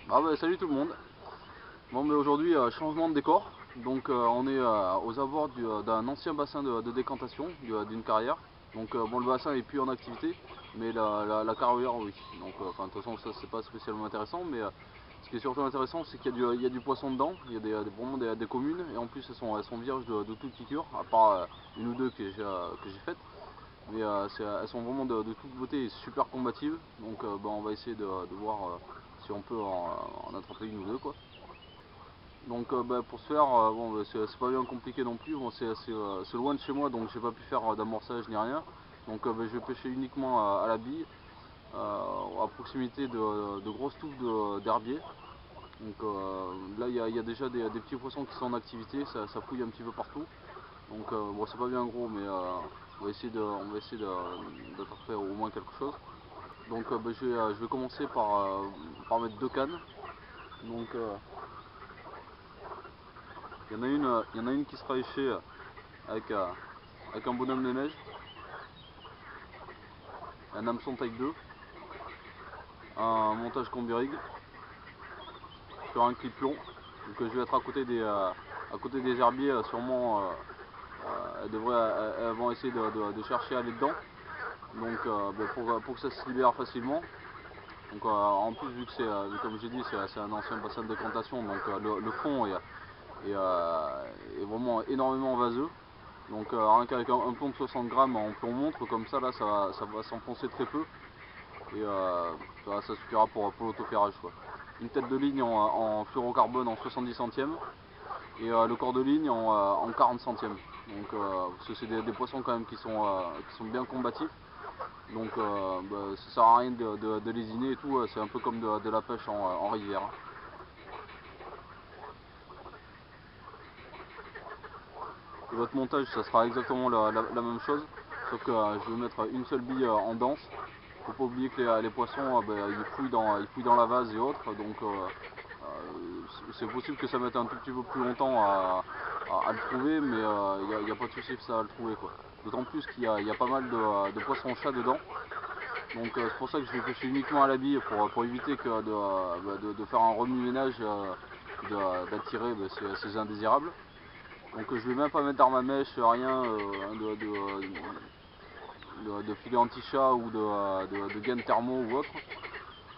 Salut tout le monde. Aujourd'hui, changement de décor. Donc on est aux abords d'un ancien bassin de décantation d'une carrière. Donc le bassin est plus en activité, mais la carrière oui. Donc de toute façon ça c'est pas spécialement intéressant, mais ce qui est surtout intéressant c'est qu'il y a du poisson dedans. Il y a vraiment des communes et en plus elles sont vierges de toute piqûre, à part une ou deux que j'ai faites. Mais elles sont vraiment de toute beauté et super combatives. Donc on va essayer de voir si on peut en attraper une ou deux quoi. Donc pour ce faire, c'est pas bien compliqué non plus. Bon, c'est loin de chez moi donc j'ai pas pu faire d'amorçage ni rien. Donc je vais pêcher uniquement à la bille, à proximité de grosses touffes d'herbier. Donc là il y a déjà des petits poissons qui sont en activité, ça fouille un petit peu partout. Donc bon c'est pas bien gros mais on va essayer d'attraper au moins quelque chose. Donc je vais commencer par mettre deux cannes. Donc il y en a une qui sera échée avec, avec un bonhomme de neige, un hameçon taille 2, un montage combi rig sur un clip long. Donc je vais être à côté des herbiers, sûrement elles vont essayer de chercher à aller dedans. Donc pour que ça se libère facilement. Donc en plus vu que comme j'ai dit c'est un ancien bassin de décantation, donc le fond est vraiment énormément vaseux. Donc rien qu'avec un plomb de 60 grammes en plomb montre comme ça là ça va s'enfoncer très peu et ça suffira pour l'autoferrage quoi. Une tête de ligne en fluorocarbone en 70 centièmes et le corps de ligne en 40 centièmes. Donc parce que c'est des poissons quand même qui sont bien combatifs. Donc ça sert à rien de lésiner et tout, c'est un peu comme de la pêche en rivière. Et votre montage ça sera exactement la même chose, sauf que je vais mettre une seule bille en danse. Faut pas oublier que les poissons ils fouillent dans la vase et autres, donc c'est possible que ça mette un tout petit peu plus longtemps à le trouver, mais il n'y a pas de souci que ça va le trouver quoi. D'autant plus qu'il y a pas mal de poissons-chats dedans, donc c'est pour ça que je vais pêcher uniquement à la bille pour éviter de faire un remue-ménage, d'attirer ces indésirables. Donc je vais même pas mettre d'arme à mèche, rien de filet anti-chat ou de gaine thermo ou autre.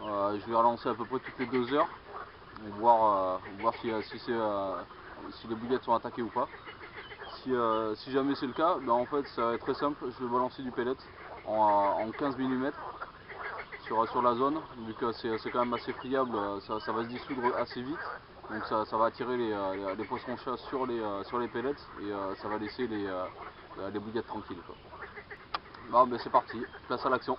Je vais relancer à peu près toutes les 2 heures, voir si les bouillettes sont attaquées ou pas. Si jamais c'est le cas, ben en fait ça va être très simple, je vais balancer du pellet en 15 mm sur la zone, vu que c'est quand même assez friable, ça va se dissoudre assez vite, donc ça va attirer les poissons-chats sur les pellets et ça va laisser les bouillettes tranquilles quoi. Bon ben c'est parti, place à l'action.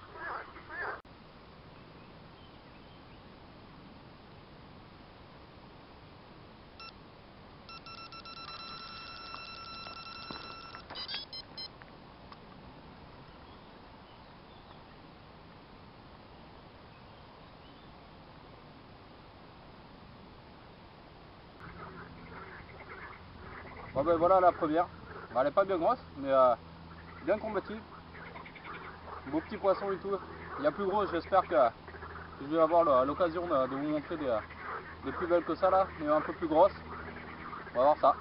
Bon ben voilà la première. Bon, elle n'est pas bien grosse, mais bien combative. Beau petit poisson et tout. Il y a plus gros, j'espère que je vais avoir l'occasion de vous montrer des plus belles que ça là, mais un peu plus grosses. On va voir ça.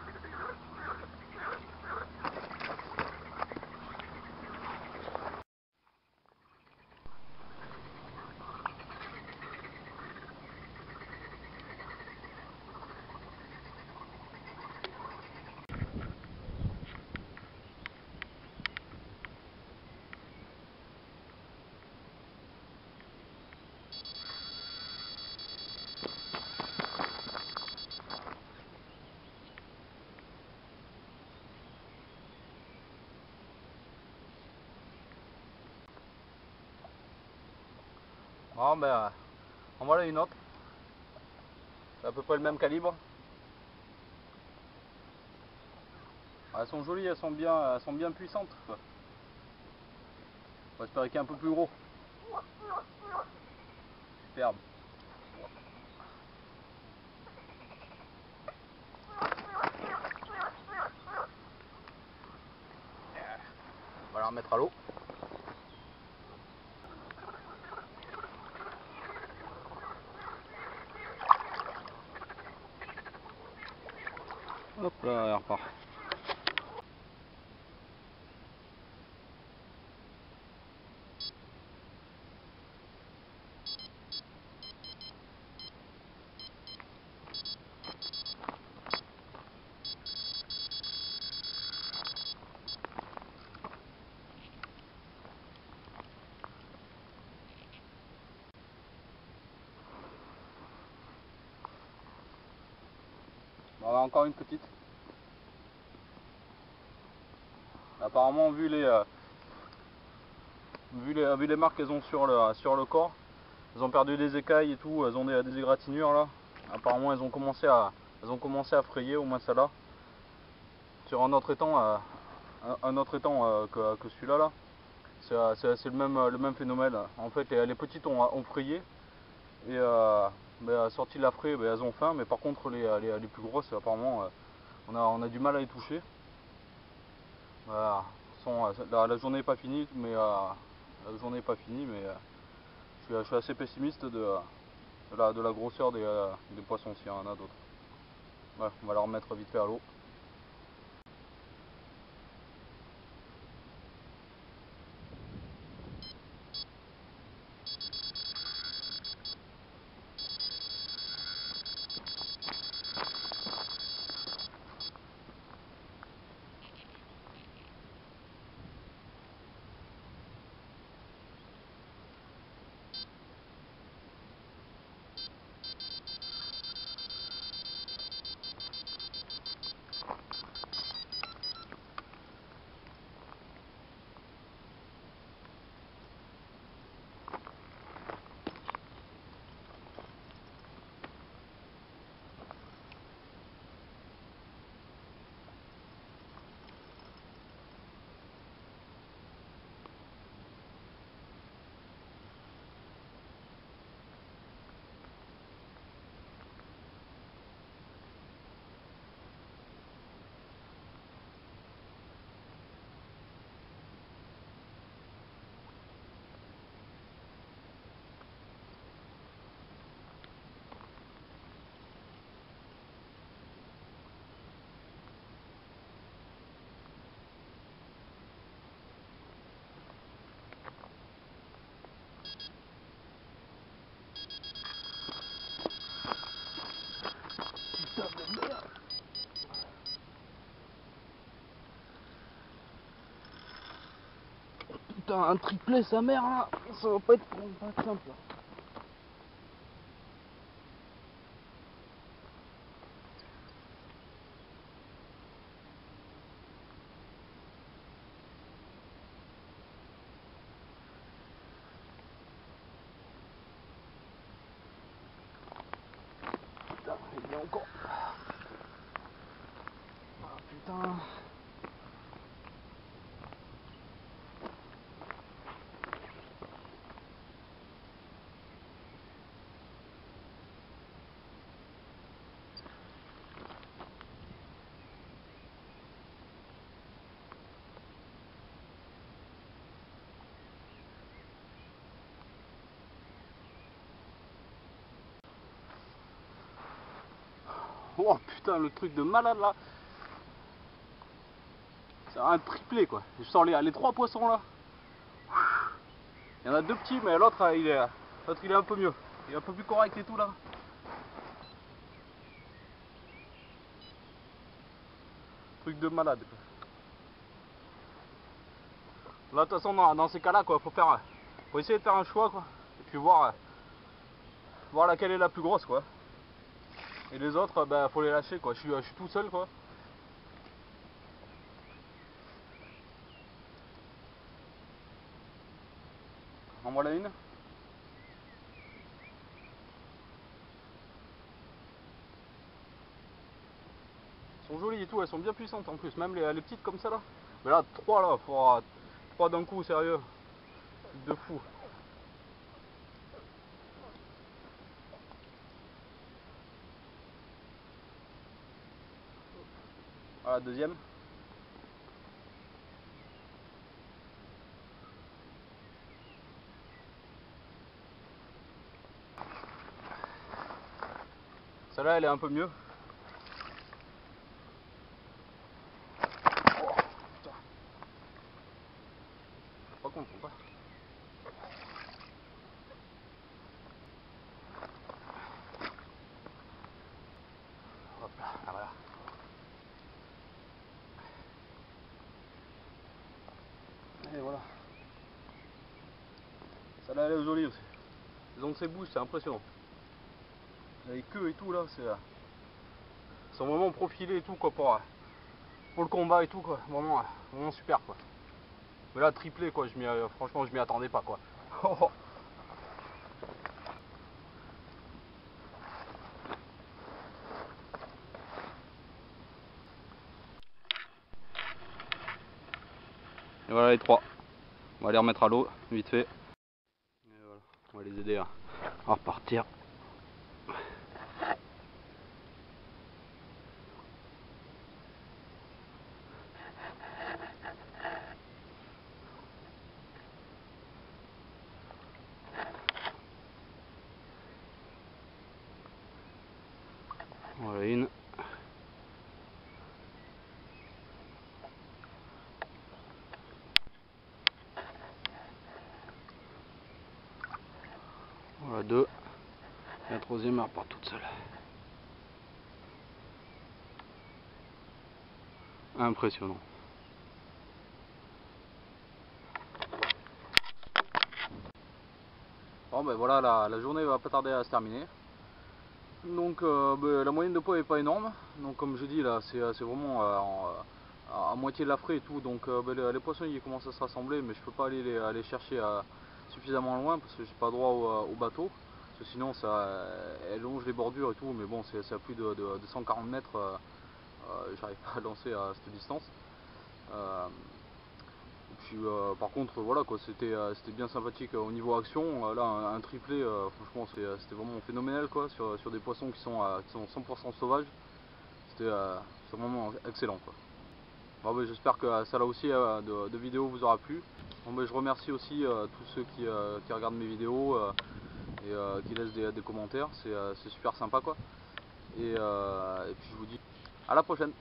Bon ben, en voilà une autre. C'est à peu près le même calibre. Elles sont jolies, elles sont bien puissantes quoi. On va espérer qu'il y ait un peu plus gros. Superbe. On va la remettre à l'eau. Hop là, elle repart. Voilà, encore une petite. Apparemment, vu les marques qu'elles ont sur le corps, elles ont perdu des écailles et tout, elles ont des égratignures là. Apparemment, elles ont commencé à frayer, au moins celle-là. Sur un autre étang, que celui-là là. C'est le même phénomène. En fait, les petites ont frayé et sorti de la fraie, elles ont faim, mais par contre les plus grosses, apparemment, on a du mal à les toucher. Voilà. La journée n'est pas finie, mais je suis assez pessimiste de la grosseur des poissons, s'il y en a d'autres. Ouais, on va la remettre vite fait à l'eau. Putain, un triplet sa mère là, ça va pas être simple. Putain, il est encore. Ah putain. Oh putain, le truc de malade là. C'est un triplé quoi. Je sors les 3 poissons là. Il y en a 2 petits, mais l'autre il est un peu mieux. Il est un peu plus correct et tout là. Truc de malade quoi. Là de toute façon dans ces cas là quoi, faut essayer de faire un choix quoi. Et puis voir laquelle est la plus grosse quoi. Et les autres, faut les lâcher quoi. Je suis tout seul quoi. En voilà une. Elles sont jolies et tout, elles sont bien puissantes en plus, même les petites comme ça là. Mais là, 3 là, faut avoir 3 d'un coup, sérieux. Truc de fou. Voilà, deuxième. Celle-là, elle est un peu mieux. contre ou pas? Hop là, voilà. Et voilà. Ça là, elle est jolie aussi. Les ongles c'est bouge, c'est impressionnant. Les queues et tout là, c'est. Ils sont vraiment profilés et tout quoi pour le combat et tout quoi. Vraiment, vraiment super quoi. Mais là triplé quoi, franchement je m'y attendais pas quoi. Et voilà les trois. On va les remettre à l'eau, vite fait. Et voilà. On va les aider à repartir. Voilà une. Voilà deux. Et la troisième elle repart toute seule. Impressionnant. Bon ben voilà, la journée va pas tarder à se terminer. Donc la moyenne de poids est pas énorme. Donc comme je dis là, c'est vraiment à moitié de la frais et tout. Donc les poissons ils commencent à se rassembler, mais je peux pas aller les chercher suffisamment loin parce que j'ai pas droit au bateau. Parce que sinon ça elle longe les bordures et tout, mais bon c'est à plus de 140 mètres, j'arrive pas à lancer à cette distance. Et puis par contre voilà quoi, c'était bien sympathique au niveau action. Là un triplé, franchement c'était vraiment phénoménal quoi, sur des poissons qui sont 100% sauvages. C'était vraiment excellent quoi. Bon, ben, j'espère que ça là aussi de vidéo vous aura plu. Bon, ben, je remercie aussi tous ceux qui regardent mes vidéos et qui laissent des commentaires, c'est super sympa quoi. Et puis je vous dis à la prochaine.